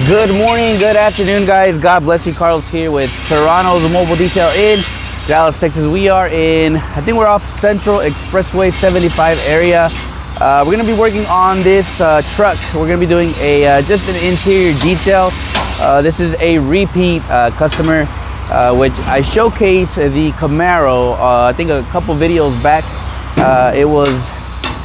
Good morning, good afternoon, guys. God bless you. Carlos here with Serranos Mobile Detail in Dallas, Texas. We are in, I think we're off Central Expressway 75 area. We're going to be working on this truck. We're going to be doing a just an interior detail. This is a repeat customer, which I showcased the Camaro, I think a couple videos back. It was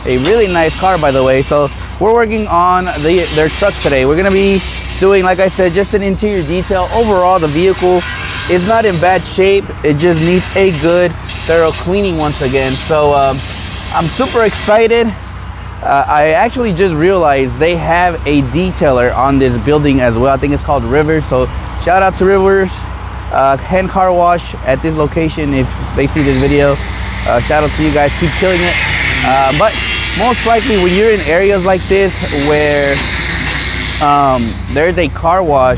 a really nice car, by the way. So we're working on their truck today. We're going to be doing, like I said, just an interior detail. Overall, the vehicle is not in bad shape. It just needs a good thorough cleaning once again. So I'm super excited. I actually just realized they have a detailer on this building as well. I think it's called Rivers. So shout out to Rivers hand car wash at this location. If they see this video, shout out to you guys. Keep killing it. But most likely when you're in areas like this where there's a car wash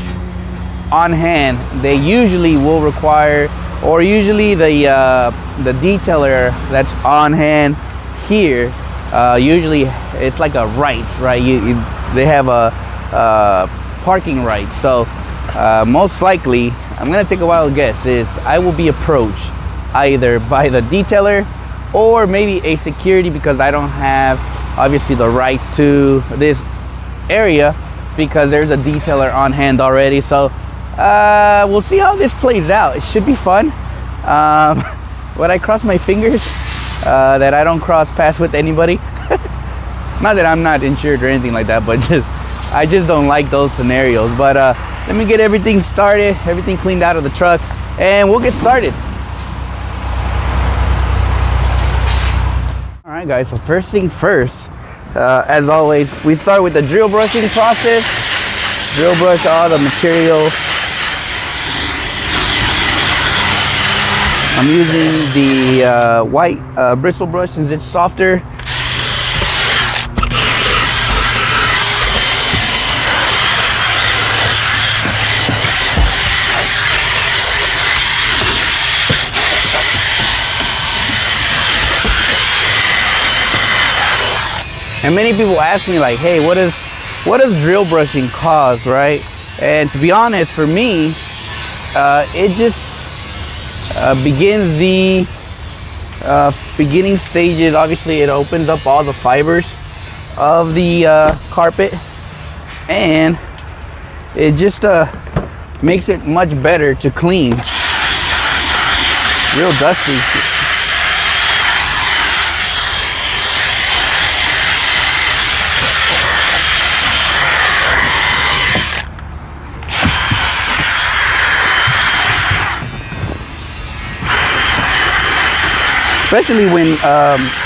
on hand, they usually will require, or usually the detailer that's on hand here, usually it's like a right, they have a parking right. So most likely, I'm gonna take a wild guess, is I will be approached either by the detailer or maybe a security, because I don't have obviously the rights to this area because there's a detailer on hand already. So we'll see how this plays out. It should be fun. But I cross my fingers that I don't cross paths with anybody. Not that I'm not insured or anything like that, but I just don't like those scenarios. But let me get everything started, everything cleaned out of the truck, and we'll get started. All right, guys, so first thing first, as always, we start with the drill brushing process. Drill brush all the material. I'm using the white bristle brush since it's softer. And many people ask me like, hey, what does drill brushing cause, right? And to be honest, for me, it just begins the beginning stages. Obviously, it opens up all the fibers of the carpet, and it just makes it much better to clean. Real dusty. Especially when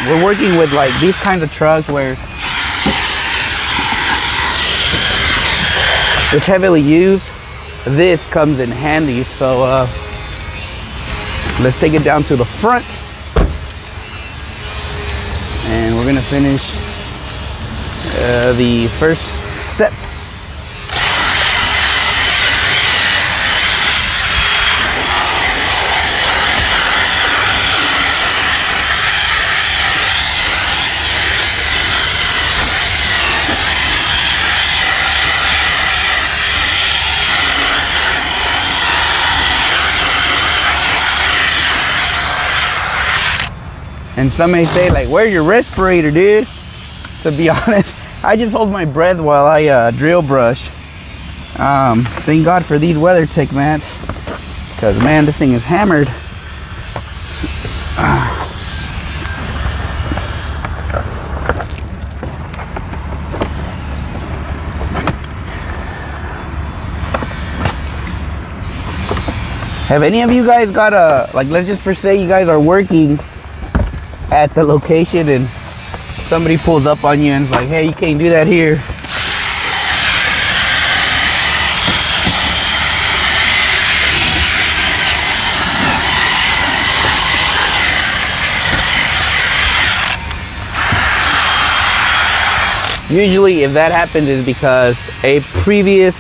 we're working with like these kinds of trucks where it's heavily used, this comes in handy. So let's take it down to the front, and we're gonna finish the first step. And some may say like, where's your respirator, dude? To be honest, I just hold my breath while I drill brush. Thank God for these WeatherTech mats, because man, this thing is hammered. Have any of you guys got a, like, let's just per se you guys are working at the location and somebody pulls up on you and is like, hey, you can't do that here. Usually if that happens, is because a previous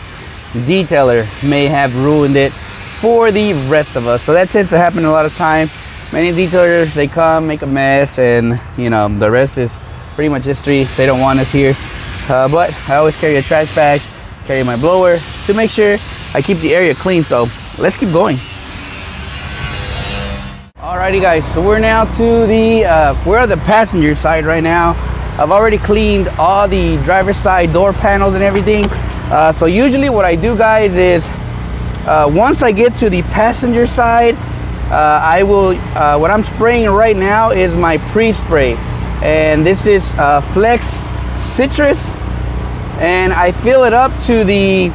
detailer may have ruined it for the rest of us. So that tends to happen a lot of time. Many detailers, they come, make a mess, and you know, the rest is pretty much history. They don't want us here. But I always carry a trash bag, carry my blower to make sure I keep the area clean. So let's keep going. Alrighty guys, so we're now to the we're on the passenger side right now. I've already cleaned all the driver's side door panels and everything. So usually what I do, guys, is once I get to the passenger side, I will what I'm spraying right now is my pre-spray, and this is Flex Citrus, and I fill it up to the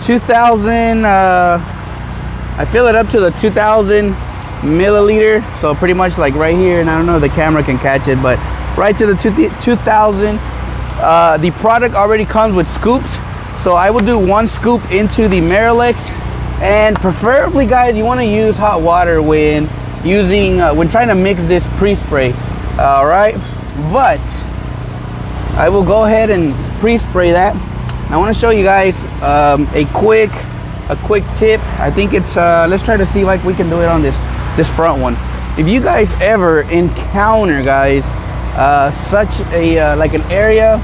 2000 I fill it up to the 2000 milliliter, so pretty much like right here, and I don't know if the camera can catch it, but right to the 2000. The product already comes with scoops, so I will do 1 scoop into the Marilex, and preferably, guys, you want to use hot water when using when trying to mix this pre-spray. All right, but I will go ahead and pre-spray that. I want to show you guys a quick tip. I think it's let's try to see like we can do it on this front one. If you guys ever encounter, guys, such a like an area,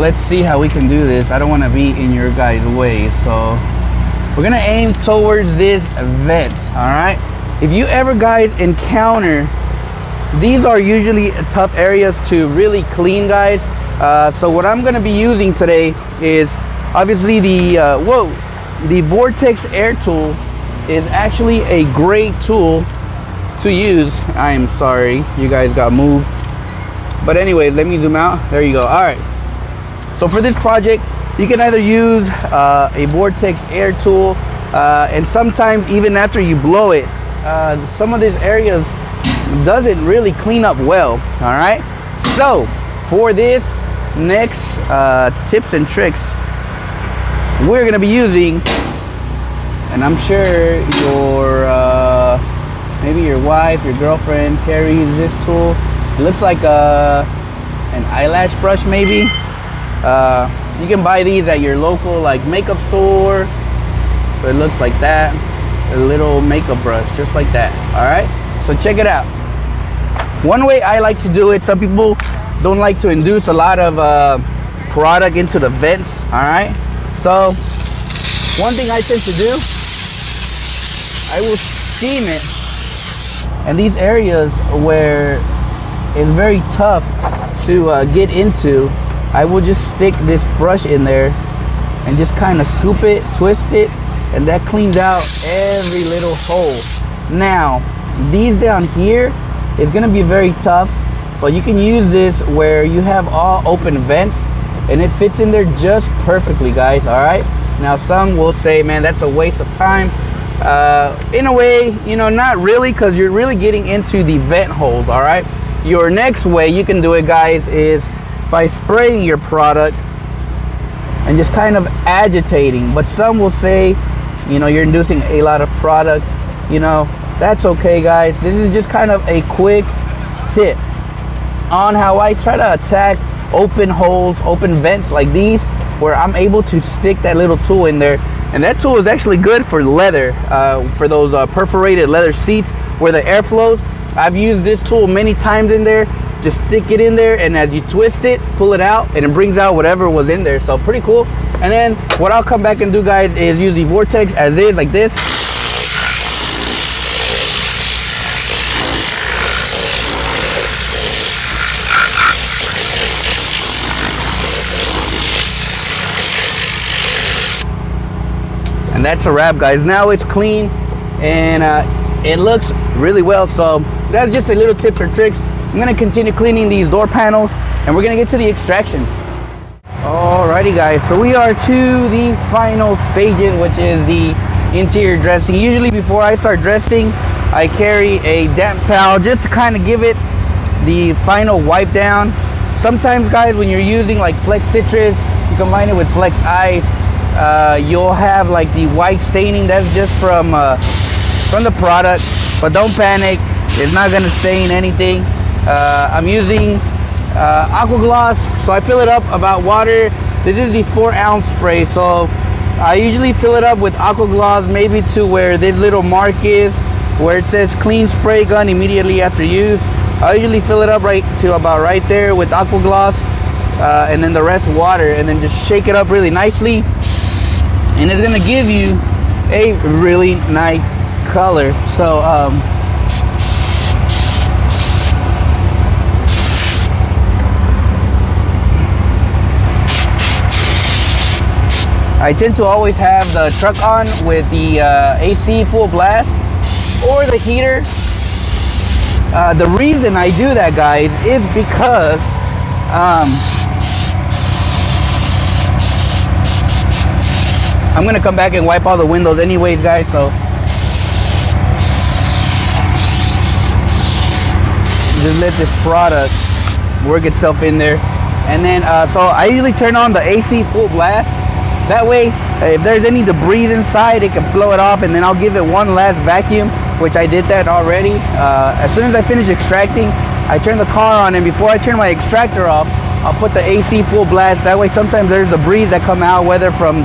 let's see how we can do this. I don't want to be in your guys' way, so we're gonna aim towards this vent. All right, if you ever, guys, encounter, these are usually tough areas to really clean, guys. So what I'm gonna be using today is obviously the Vortex air tool is actually a great tool to use. I am sorry, you guys got moved, but anyway, let me zoom out. There you go. All right, so for this project, you can either use a Vortex air tool, and sometimes even after you blow it, some of these areas doesn't really clean up well. All right, so for this next tips and tricks, we're gonna be using, and I'm sure your maybe your wife, your girlfriend carries this tool. It looks like an eyelash brush, maybe. You can buy these at your local like makeup store. So it looks like that, a little makeup brush, just like that. All right, so check it out. One way I like to do it, some people don't like to induce a lot of product into the vents. All right, so one thing I tend to do, I will steam it, and these areas where it's very tough to get into, I will just stick this brush in there and just kind of scoop it, twist it, and that cleans out every little hole. Now, these down here is gonna be very tough, but you can use this where you have all open vents and it fits in there just perfectly, guys. All right, now some will say, man, that's a waste of time. In a way, you know, not really, because you're really getting into the vent holes. All right, your next way you can do it, guys, is by spraying your product and just kind of agitating. But some will say, you know, you're inducing a lot of product. You know, that's okay, guys. This is just kind of a quick tip on how I try to attack open holes, open vents like these, where I'm able to stick that little tool in there. And that tool is actually good for leather, for those perforated leather seats where the air flows. I've used this tool many times in there. Just stick it in there, and as you twist it, pull it out, and it brings out whatever was in there. So pretty cool. And then what I'll come back and do, guys, is use the Vortex as is, like this. And that's a wrap, guys. Now it's clean, and it looks really well. So that's just a little tips or tricks. I'm gonna continue cleaning these door panels, and we're gonna get to the extraction. Alrighty, guys, so we are to the final stages, which is the interior dressing. Usually before I start dressing, I carry a damp towel just to kind of give it the final wipe down. Sometimes, guys, when you're using like Flex Citrus, you combine it with Flex Ice, you'll have like the white staining. That's just from the product, but don't panic, it's not gonna stain anything. I'm using aqua gloss, so I fill it up about water. This is the 4-ounce spray, so I usually fill it up with aqua gloss, maybe to where this little mark is, where it says clean spray gun immediately after use. I usually fill it up right to about right there with aqua gloss, and then the rest water, and then just shake it up really nicely, and it's gonna give you a really nice color. So I tend to always have the truck on with the AC full blast or the heater. The reason I do that, guys, is because I'm gonna come back and wipe all the windows anyways, guys, so just let this product work itself in there. And then so I usually turn on the AC full blast. That way, if there's any debris inside, it can blow it off, and then I'll give it one last vacuum, which I did that already. As soon as I finish extracting, I turn the car on, and before I turn my extractor off, I'll put the AC full blast. That way, sometimes there's debris that come out, whether from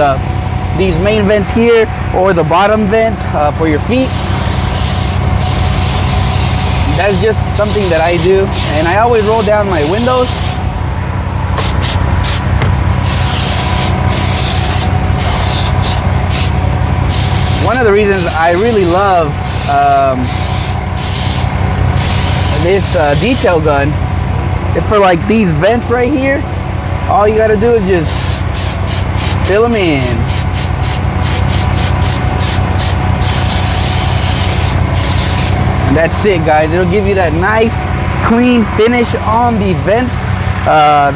these main vents here or the bottom vents for your feet. That's just something that I do, and I always roll down my windows. One of the reasons I really love this detail gun is for like these vents right here. All you gotta do is just fill them in. And that's it, guys. It'll give you that nice clean finish on the vents.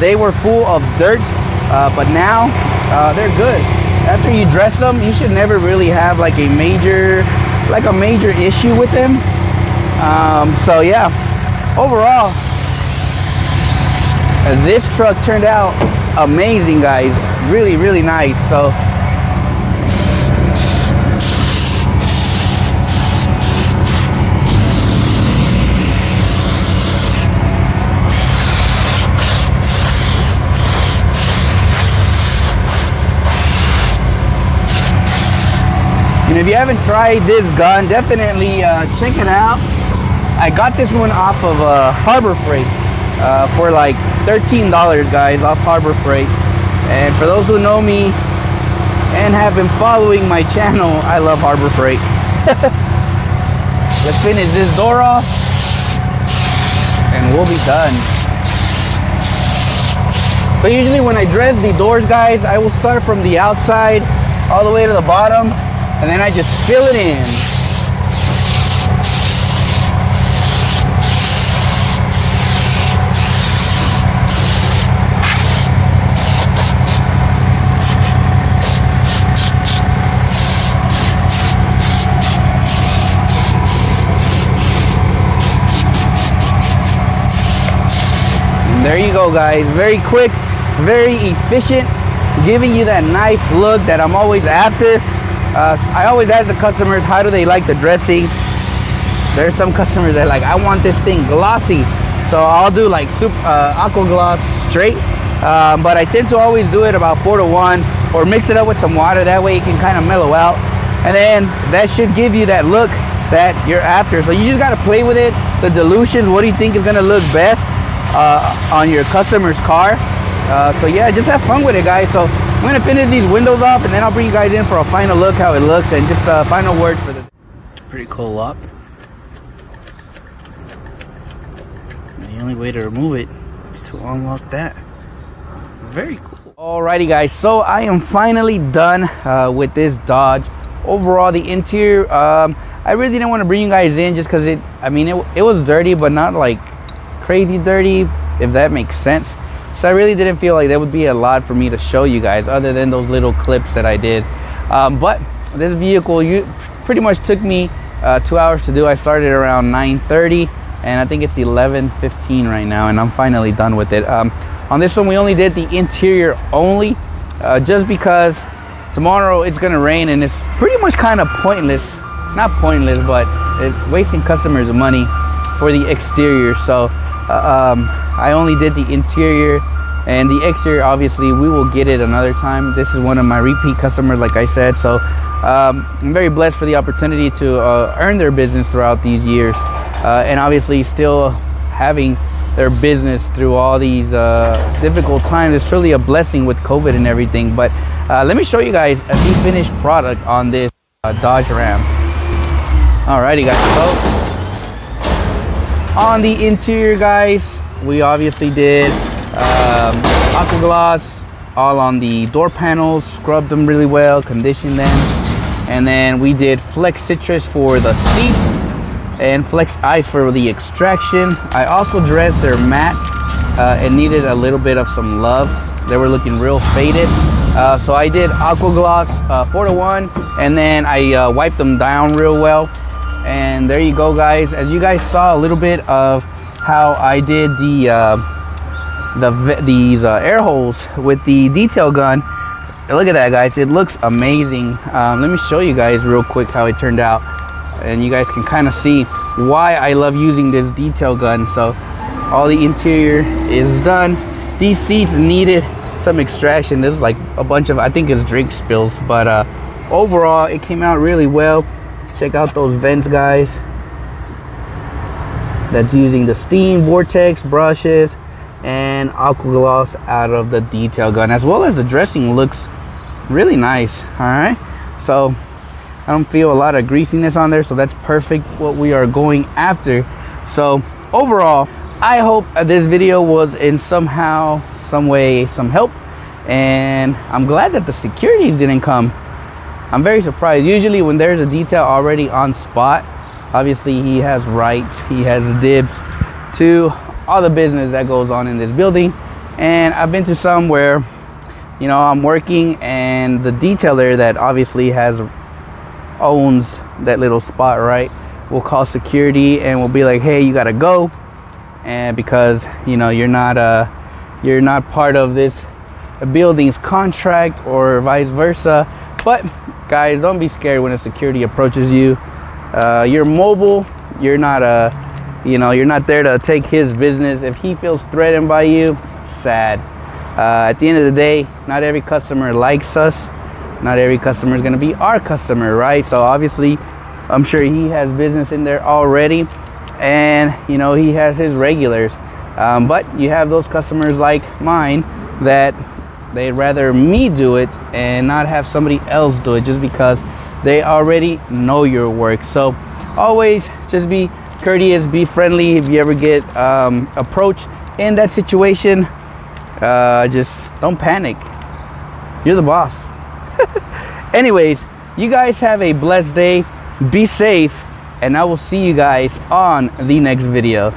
They were full of dirt, but now they're good. After you dress them, you should never really have like a major issue with them. So yeah, overall, this truck turned out amazing, guys. Really, really nice. So and if you haven't tried this gun, definitely check it out. I got this one off of Harbor Freight for like $13, guys, off Harbor Freight. And for those who know me and have been following my channel, I love Harbor Freight. Let's finish this door off and we'll be done. So usually when I dress the doors, guys, I will start from the outside all the way to the bottom, and then I just fill it in. And there you go, guys. Very quick, very efficient, giving you that nice look that I'm always after. I always ask the customers, how do they like the dressing? There's some customers that are like, I want this thing glossy, so I'll do like aqua gloss straight, but I tend to always do it about 4:1 or mix it up with some water. That way it can kind of mellow out, and then that should give you that look that you're after. So you just got to play with it, the dilutions. What do you think is going to look best on your customer's car? So yeah, just have fun with it, guys. So I'm gonna finish these windows off, and then I'll bring you guys in for a final look how it looks, and just final words for this. Pretty cool lock. The only way to remove it is to unlock that. Very cool. Alrighty, guys, so I am finally done with this Dodge. Overall, the interior, I really didn't want to bring you guys in just because it was dirty, but not like crazy dirty, if that makes sense. So I really didn't feel like there would be a lot for me to show you guys other than those little clips that I did. But this vehicle pretty much took me 2 hours to do. I started around 9:30, and I think it's 11:15 right now, and I'm finally done with it. On this one, we only did the interior only, just because tomorrow it's gonna rain, and it's pretty much kind of pointless. Not pointless, but it's wasting customers' money for the exterior. So I only did the interior, and the exterior, obviously, we will get it another time. This is one of my repeat customers, like I said. So I'm very blessed for the opportunity to earn their business throughout these years, and obviously still having their business through all these difficult times. It's truly a blessing with COVID and everything. But let me show you guys the finished product on this Dodge Ram. Alrighty guys, so on the interior guys, we obviously did aqua gloss all on the door panels, scrubbed them really well, conditioned them, and then we did flex citrus for the seats and flex ice for the extraction. I also dressed their mats. It needed a little bit of some love. They were looking real faded, so I did aqua gloss 4-to-1, and then I wiped them down real well. And there you go guys. As you guys saw a little bit of how I did these air holes with the detail gun. Look at that guys, it looks amazing. Let me show you guys real quick how it turned out, and you guys can kind of see why I love using this detail gun. So all the interior is done. These seats needed some extraction. This is like a bunch of, I think it's drink spills, but overall it came out really well. Check out those vents guys. That's using the steam vortex brushes and aqua gloss out of the detail gun, as well as the dressing looks really nice. All right, so I don't feel a lot of greasiness on there, so that's perfect what we are going after. So overall, I hope this video was in somehow, some way, some help, and I'm glad that the security didn't come. I'm very surprised. Usually when there's a detail already on spot, obviously he has rights, he has dibs to all the business that goes on in this building. And I've been to some where, you know, I'm working and the detailer that obviously owns that little spot, right, will call security and will be like, hey, you gotta go, and because, you know, you're not part of this building's contract or vice versa. But guys, don't be scared when a security approaches you. You're mobile. You're not you're not there to take his business. If he feels threatened by you, sad. At the end of the day, not every customer likes us. Not every customer is going to be our customer, right? So obviously, I'm sure he has business in there already, and you know, he has his regulars. But you have those customers like mine that they'd rather me do it and not have somebody else do it, just because they already know your work. So always just be courteous, be friendly. If you ever get approached in that situation, just don't panic. You're the boss. Anyways, you guys have a blessed day, be safe, and I will see you guys on the next video.